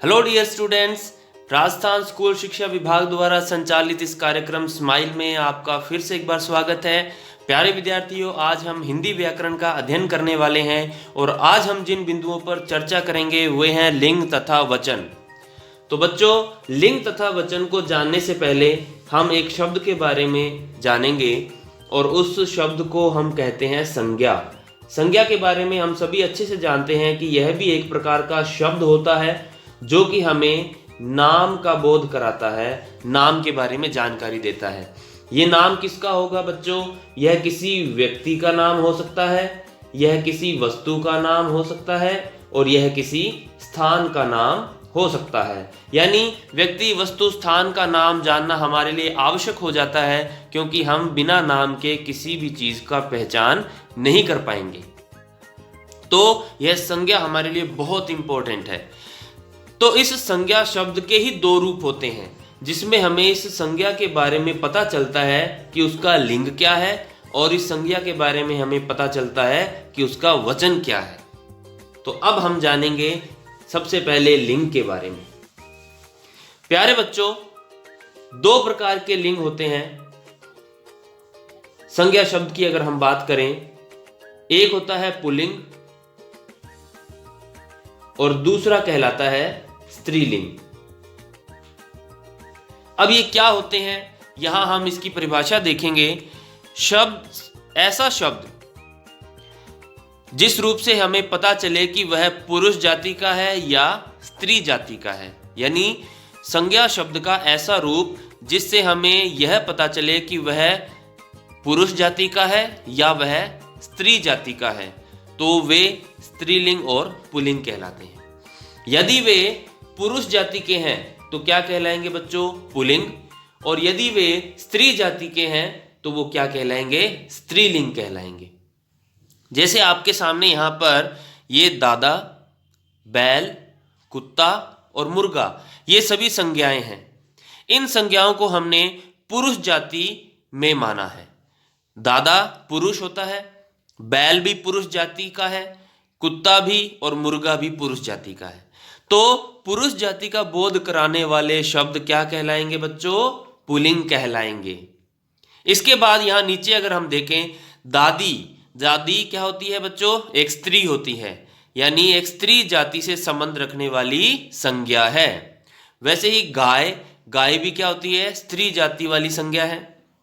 Hello dear students, Rajasthan school शिक्षा विभाग द्वारा संचालित इस कार्यक्रम स्माइल में आपका फिर से एक बार स्वागत है। प्यारे विद्यार्थियों, आज हम हिंदी व्याकरण का अध्ययन करने वाले हैं और आज हम जिन बिंदुओं पर चर्चा करेंगे वे हैं लिंग तथा वचन। तो बच्चों, लिंग तथा वचन को जानने से पहले हम एक शब्द के बारे में जानेंगे और उस शब्द को हम कहते हैं संज्ञा। संज्ञा के बारे में हम सभी अच्छे से जानते हैं कि यह भी एक प्रकार का शब्द होता है जो कि हमें नाम का बोध कराता है, नाम के बारे में जानकारी देता है। ये नाम किसका होगा बच्चों? यह किसी व्यक्ति का नाम हो सकता है, यह किसी वस्तु का नाम हो सकता है और यह किसी स्थान का नाम हो सकता है। यानी व्यक्ति, वस्तु, स्थान का नाम जानना हमारे लिए आवश्यक हो जाता है, क्योंकि हम बिना नाम के किसी भी चीज का पहचान नहीं कर पाएंगे। तो यह संज्ञा हमारे लिए बहुत इंपॉर्टेंट है। तो इस संज्ञा शब्द के ही दो रूप होते हैं, जिसमें हमें इस संज्ञा के बारे में पता चलता है कि उसका लिंग क्या है और इस संज्ञा के बारे में हमें पता चलता है कि उसका वचन क्या है। तो अब हम जानेंगे सबसे पहले लिंग के बारे में। प्यारे बच्चों, दो प्रकार के लिंग होते हैं। संज्ञा शब्द की अगर हम बात करें, एक होता है पुल्लिंग और दूसरा कहलाता है स्त्रीलिंग। अब ये क्या होते हैं, यहां हम इसकी परिभाषा देखेंगे। शब्द, ऐसा शब्द जिस रूप से हमें पता चले कि वह पुरुष जाति का है या स्त्री जाति का है। यानी संज्ञा शब्द का ऐसा रूप जिससे हमें यह पता चले कि वह पुरुष जाति का है या वह स्त्री जाति का है, तो वे स्त्रीलिंग और पुल्लिंग कहलाते हैं। यदि वे पुरुष जाति के हैं तो क्या कहलाएंगे बच्चों? पुल्लिंग। और यदि वे स्त्री जाति के हैं तो वो क्या कहलाएंगे? स्त्रीलिंग कहलाएंगे। जैसे आपके सामने यहां पर ये दादा, बैल, कुत्ता और मुर्गा, ये सभी संज्ञाएं हैं। इन संज्ञाओं को हमने पुरुष जाति में माना है। दादा पुरुष होता है, बैल भी पुरुष जाति का है, कुत्ता भी और मुर्गा भी पुरुष जाति का है। तो पुरुष जाति का बोध कराने वाले शब्द क्या कहलाएंगे बच्चों? पुल्लिंग कहलाएंगे। इसके बाद यहां नीचे अगर हम देखें, दादी, दादी क्या होती है बच्चों? एक स्त्री होती है, यानी एक स्त्री जाति से संबंध रखने वाली संज्ञा है। वैसे ही गाय, गाय भी क्या होती है? स्त्री जाति वाली संज्ञा है।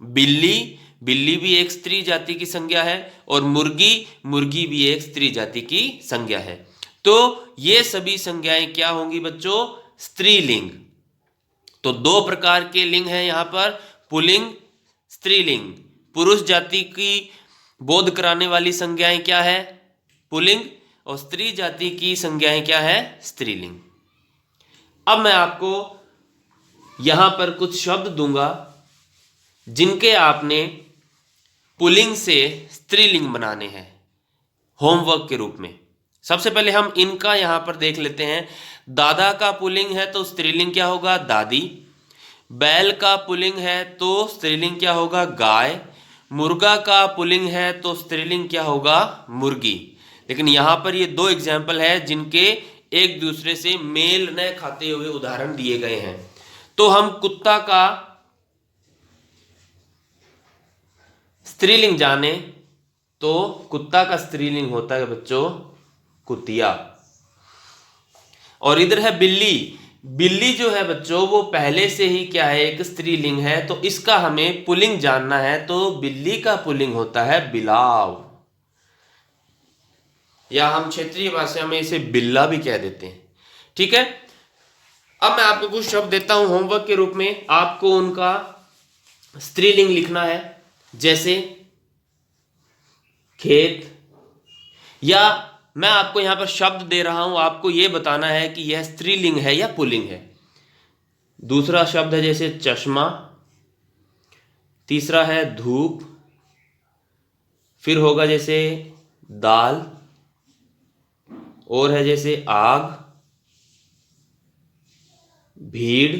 बिल्ली, बिल्ली भी एक स्त्री जाति की संज्ञा है और मुर्गी, मुर्गी भी एक स्त्री जाति की संज्ञा है। तो ये सभी संज्ञाएं क्या होंगी बच्चों? स्त्रीलिंग। तो दो प्रकार के लिंग हैं यहां पर, पुल्लिंग, स्त्रीलिंग। पुरुष जाति की बोध कराने वाली संज्ञाएं क्या है? पुल्लिंग। और स्त्री जाति की संज्ञाएं क्या है? स्त्रीलिंग। अब मैं आपको यहां पर कुछ शब्द दूंगा जिनके आपने पुल्लिंग से स्त्रीलिंग बनाने हैं होमवर्क के रूप में। सबसे पहले हम इनका यहां पर देख लेते हैं। दादा का पुल्लिंग है तो स्त्रीलिंग क्या होगा? दादी। बैल का पुल्लिंग है तो स्त्रीलिंग क्या होगा? गाय। मुर्गा का पुल्लिंग है तो स्त्रीलिंग क्या होगा? मुर्गी। लेकिन यहां पर ये दो एग्जाम्पल है जिनके एक दूसरे से मेल न खाते हुए उदाहरण दिए गए हैं। तो हम कुत्ता का स्त्रीलिंग जाने तो कुत्ता का स्त्रीलिंग होता है बच्चों कुतिया। और इधर है बिल्ली। बिल्ली जो है बच्चों वो पहले से ही क्या है? एक स्त्रीलिंग है। तो इसका हमें पुल्लिंग जानना है, तो बिल्ली का पुल्लिंग होता है बिलाव, या हम क्षेत्रीय भाषा में इसे बिल्ला भी कह देते हैं। ठीक है। अब मैं आपको कुछ शब्द देता हूं होमवर्क के रूप में, आपको उनका स्त्रीलिंग लिखना है। जैसे खेत, या मैं आपको यहां पर शब्द दे रहा हूं, आपको यह बताना है कि यह स्त्रीलिंग है या पुल्लिंग है। दूसरा शब्द है जैसे चश्मा, तीसरा है धूप, फिर होगा जैसे दाल, और है जैसे आग, भीड़,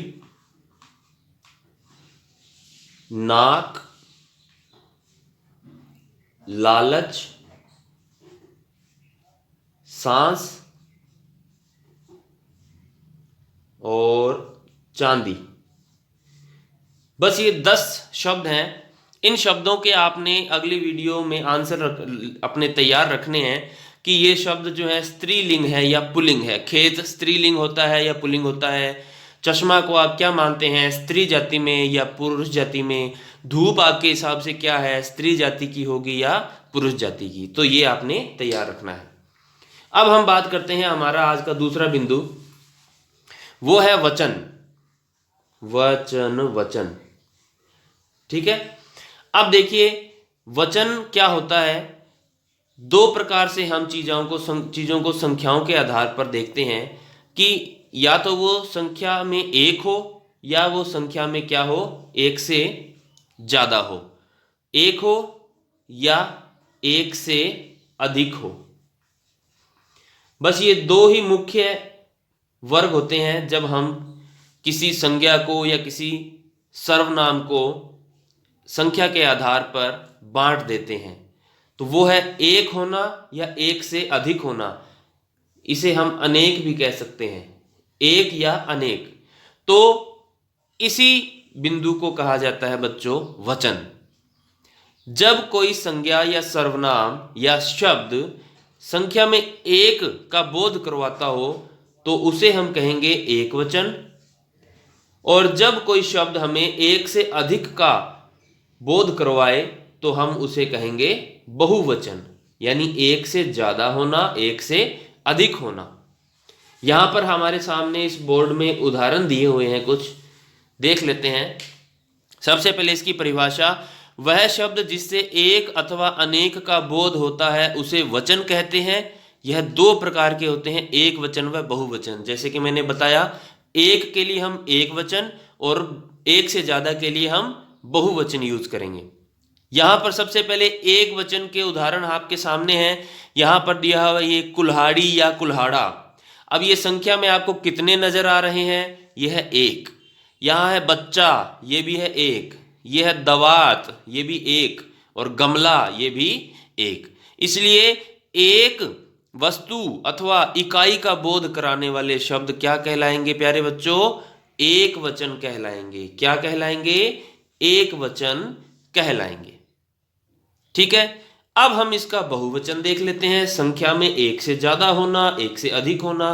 नाक, लालच, सांस, और चांदी। बस ये 10 शब्द हैं। इन शब्दों के आपने अगली वीडियो में आंसर अपने तैयार रखने हैं कि ये शब्द जो है स्त्रीलिंग है या पुल्लिंग है। खेत स्त्रीलिंग होता है या पुल्लिंग होता है। चश्मा को आप क्या मानते हैं, स्त्री जाति में या पुरुष जाति में। धूप आपके हिसाब से क्या है, स्त्री जाति की होगी या पुरुष जाति की। तो ये आपने तैयार रखना है। अब हम बात करते हैं हमारा आज का दूसरा बिंदु, वो है वचन। वचन वचन, ठीक है। अब देखिए वचन क्या होता है। दो प्रकार से हम चीजों को संख्याओं के आधार पर देखते हैं कि या तो वो संख्या में एक हो या वो संख्या में क्या हो, एक से ज्यादा हो। एक हो या एक से अधिक हो। बस ये दो ही मुख्य वर्ग होते हैं जब हम किसी संज्ञा को या किसी सर्वनाम को संख्या के आधार पर बांट देते हैं। तो वो है एक होना या एक से अधिक होना। इसे हम अनेक भी कह सकते हैं, एक या अनेक। तो इसी बिंदु को कहा जाता है बच्चों वचन। जब कोई संज्ञा या सर्वनाम या शब्द संख्या में एक का बोध करवाता हो तो उसे हम कहेंगे एक वचन। और जब कोई शब्द हमें एक से अधिक का बोध करवाए तो हम उसे कहेंगे बहुवचन, यानी एक से ज्यादा होना, एक से अधिक होना। यहां पर हमारे सामने इस बोर्ड में उदाहरण दिए हुए हैं, कुछ देख लेते हैं। सबसे पहले इसकी परिभाषा, वह शब्द जिससे एक अथवा अनेक का बोध होता है उसे वचन कहते हैं। यह दो प्रकार के होते हैं, एक वचन व बहुवचन। जैसे कि मैंने बताया, एक के लिए हम एक वचन और एक से ज्यादा के लिए हम बहुवचन यूज करेंगे। यहां पर सबसे पहले एक वचन के उदाहरण आपके सामने हैं। यहां पर दिया हुआ ये कुल्हाड़ी या कुल्हाड़ा। अब ये संख्या में आपको कितने नजर आ रहे हैं, यह है एक। यहां है बच्चा, ये भी है एक। यह है दवात, ये भी एक। और गमला, ये भी एक। इसलिए एक वस्तु अथवा इकाई का बोध कराने वाले शब्द क्या कहलाएंगे प्यारे बच्चों, एक वचन कहलाएंगे। क्या कहलाएंगे, एक वचन कहलाएंगे। ठीक है। अब हम इसका बहुवचन देख लेते हैं। संख्या में एक से ज्यादा होना, एक से अधिक होना।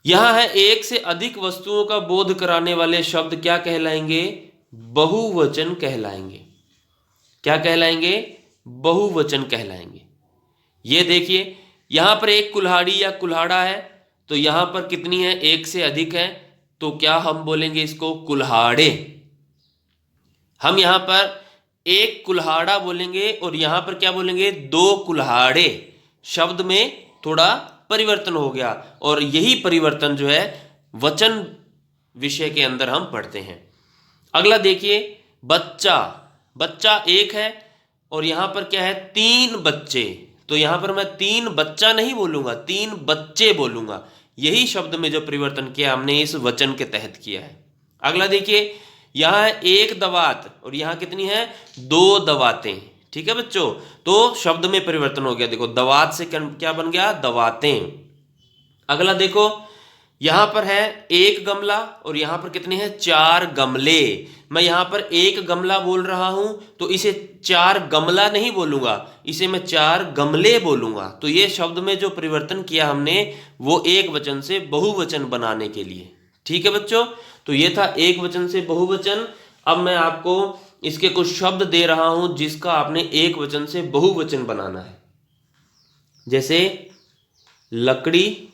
यहां है एक से अधिक वस्तुओं का बोध कराने वाले शब्द क्या कहलाएंगे, बहुवचन कहलाएंगे। क्या कहलाएंगे, बहुवचन कहलाएंगे। ये देखिए यहां पर एक कुल्हाड़ी या कुल्हाड़ा है, तो यहां पर कितनी है, एक से अधिक है, तो क्या हम बोलेंगे इसको कुल्हाड़े। हम यहां पर एक कुल्हाड़ा बोलेंगे और यहां पर क्या बोलेंगे, दो कुल्हाड़े। शब्द में थोड़ा परिवर्तन हो गया और यही परिवर्तन जो है वचन विषय के अंदर हम पढ़ते हैं। अगला देखिए बच्चा। बच्चा एक है और यहां पर क्या है, तीन बच्चे। तो यहां पर मैं तीन बच्चा नहीं बोलूंगा, तीन बच्चे बोलूंगा। यही शब्द में जो परिवर्तन किया हमने इस वचन के तहत किया है। अगला देखिए, यहां है एक दवात और यहां कितनी है, दो दवातें। ठीक है बच्चों, तो शब्द में परिवर्तन हो गया। देखो दवात से क्या बन गया, दवातें। अगला देखो, यहां पर है एक गमला और यहां पर कितने हैं, चार गमले। मैं यहां पर एक गमला बोल रहा हूं तो इसे चार गमला नहीं बोलूंगा, इसे मैं चार गमले बोलूंगा। तो ये शब्द में जो परिवर्तन किया हमने वो एक वचन से बहुवचन बनाने के लिए। ठीक है बच्चों, तो ये था एक वचन से बहुवचन। अब मैं आपको इसके कुछ शब्द दे रहा हूं जिसका आपने एक वचन से बहुवचन बनाना है। जैसे लकड़ी,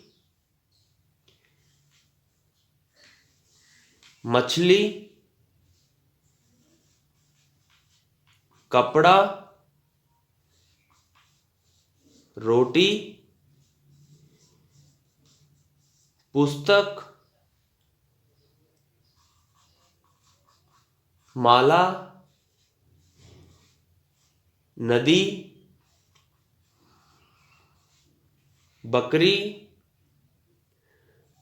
मछली, कपड़ा, रोटी, पुस्तक, माला, नदी, बकरी,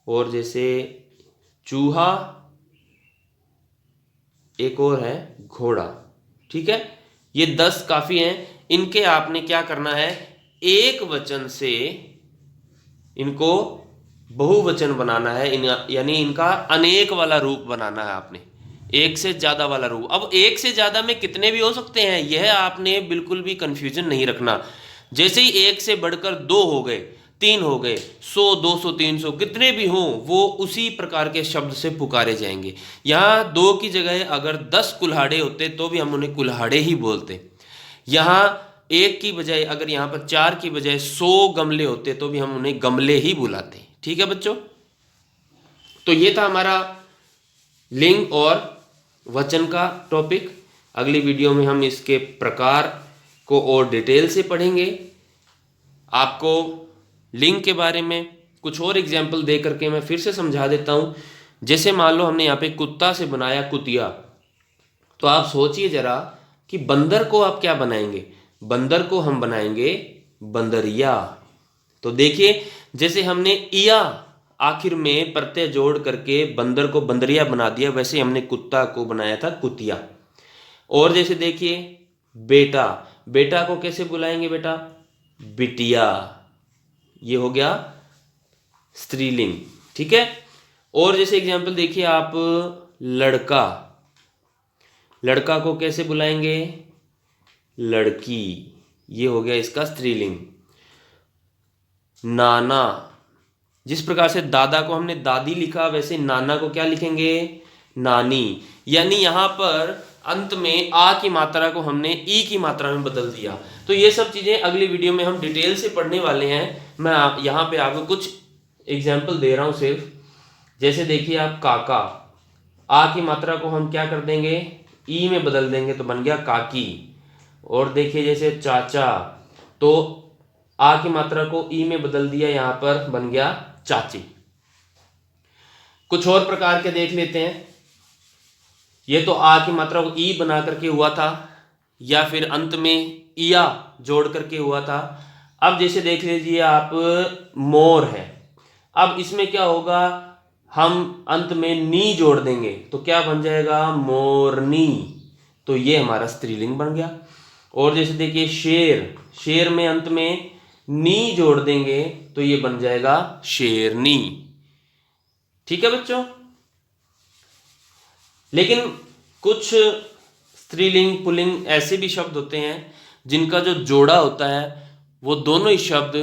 और जैसे चूहा, एक और है घोड़ा। ठीक है, ये 10 काफी हैं। इनके आपने क्या करना है, एक वचन से इनको बहुवचन बनाना है, यानी इनका अनेक वाला रूप बनाना है आपने, एक से ज़्यादा वाला रूप। अब एक से ज़्यादा में कितने भी हो सकते हैं, यह आपने बिल्कुल भी कंफ्यूजन नहीं रखना। जैसे ही एक से बढ़कर 2 हो गए, 3 हो गए, 100, 200, 300 कितने भी हों, वो उसी प्रकार के शब्द से पुकारे जाएंगे। यहाँ 2 की जगह अगर 10 कुल्हाड़े होते तो भी हम उन्हें कुल्हाड़े ही बोलते। यहाँ 1 की बजाय अगर यहाँ पर 4 की बजाय 100 गमले होते तो भी हम उन्हें गमले ही बुलाते। ठीक है बच्चों, तो ये था हमारा लिंग और वचन का टॉपिक। अगली वीडियो में हम इसके प्रकार को और डिटेल से पढ़ेंगे। आपको लिंग के बारे में कुछ और एग्जाम्पल दे करके मैं फिर से समझा देता हूँ। जैसे मान लो हमने यहाँ पे कुत्ता से बनाया कुतिया, तो आप सोचिए जरा कि बंदर को आप क्या बनाएंगे, बंदर को हम बनाएंगे बंदरिया। तो देखिए जैसे हमने इया आखिर में प्रत्यय जोड़ करके बंदर को बंदरिया बना दिया, वैसे हमने कुत्ता को बनाया था कुतिया। और जैसे देखिए बेटा, बेटा को कैसे बुलाएंगे बेटा, बिटिया, ये हो गया स्त्रीलिंग। ठीक है। और जैसे एग्जाम्पल देखिए आप लड़का, लड़का को कैसे बुलाएंगे, लड़की, ये हो गया इसका स्त्रीलिंग। नाना, जिस प्रकार से दादा को हमने दादी लिखा वैसे नाना को क्या लिखेंगे, नानी। यानी यहाँ पर अंत में आ की मात्रा को हमने ई की मात्रा में बदल दिया। तो ये सब चीज़ें अगली वीडियो में हम डिटेल से पढ़ने वाले हैं। मैं यहाँ पे आपको कुछ एग्जाम्पल दे रहा हूँ सिर्फ। जैसे देखिए आप काका, आ की मात्रा को हम क्या कर देंगे, ई में बदल देंगे तो बन गया काकी। और देखिए जैसे चाचा, तो आ की मात्रा को ई में बदल दिया, यहाँ पर बन गया चाची। कुछ और प्रकार के देख लेते हैं। ये तो आ की मात्रा को ई बना करके हुआ था, या फिर अंत में इया जोड़ करके हुआ था। अब जैसे देख लीजिए आप मोर है, अब इसमें क्या होगा, हम अंत में नी जोड़ देंगे तो क्या बन जाएगा, मोरनी। तो ये हमारा स्त्रीलिंग बन गया। और जैसे देखिए शेर, शेर में अंत में नी जोड़ देंगे तो ये बन जाएगा शेरनी। ठीक है बच्चों। लेकिन कुछ स्त्रीलिंग पुल्लिंग ऐसे भी शब्द होते हैं जिनका जो जोड़ा होता है वो दोनों ही शब्द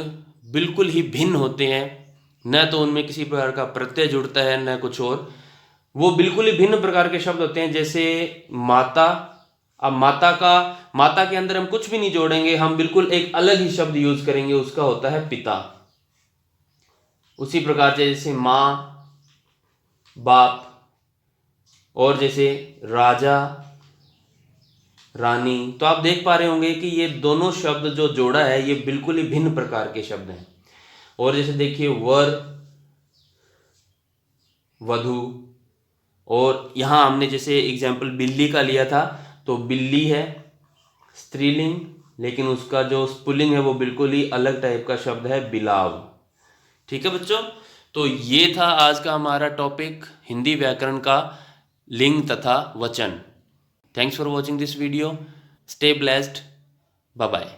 बिल्कुल ही भिन्न होते हैं, न तो उनमें किसी प्रकार का प्रत्यय जुड़ता है न कुछ और, वो बिल्कुल ही भिन्न प्रकार के शब्द होते हैं। जैसे माता, अब माता के अंदर हम कुछ भी नहीं जोड़ेंगे, हम बिल्कुल एक अलग ही शब्द यूज करेंगे, उसका होता है पिता। उसी प्रकार से जैसे माँ, बाप, और जैसे राजा, रानी। तो आप देख पा रहे होंगे कि ये दोनों शब्द जो जोड़ा है ये बिल्कुल ही भिन्न प्रकार के शब्द हैं। और जैसे देखिए वर, वधु, और यहां हमने जैसे एग्जाम्पल बिल्ली का लिया था, तो बिल्ली है स्त्रीलिंग, लेकिन उसका जो पुल्लिंग है वो बिल्कुल ही अलग टाइप का शब्द है, बिलाव। ठीक है बच्चों, तो ये था आज का हमारा टॉपिक, हिंदी व्याकरण का लिंग तथा वचन। Thanks for watching this video. Stay blessed. Bye bye.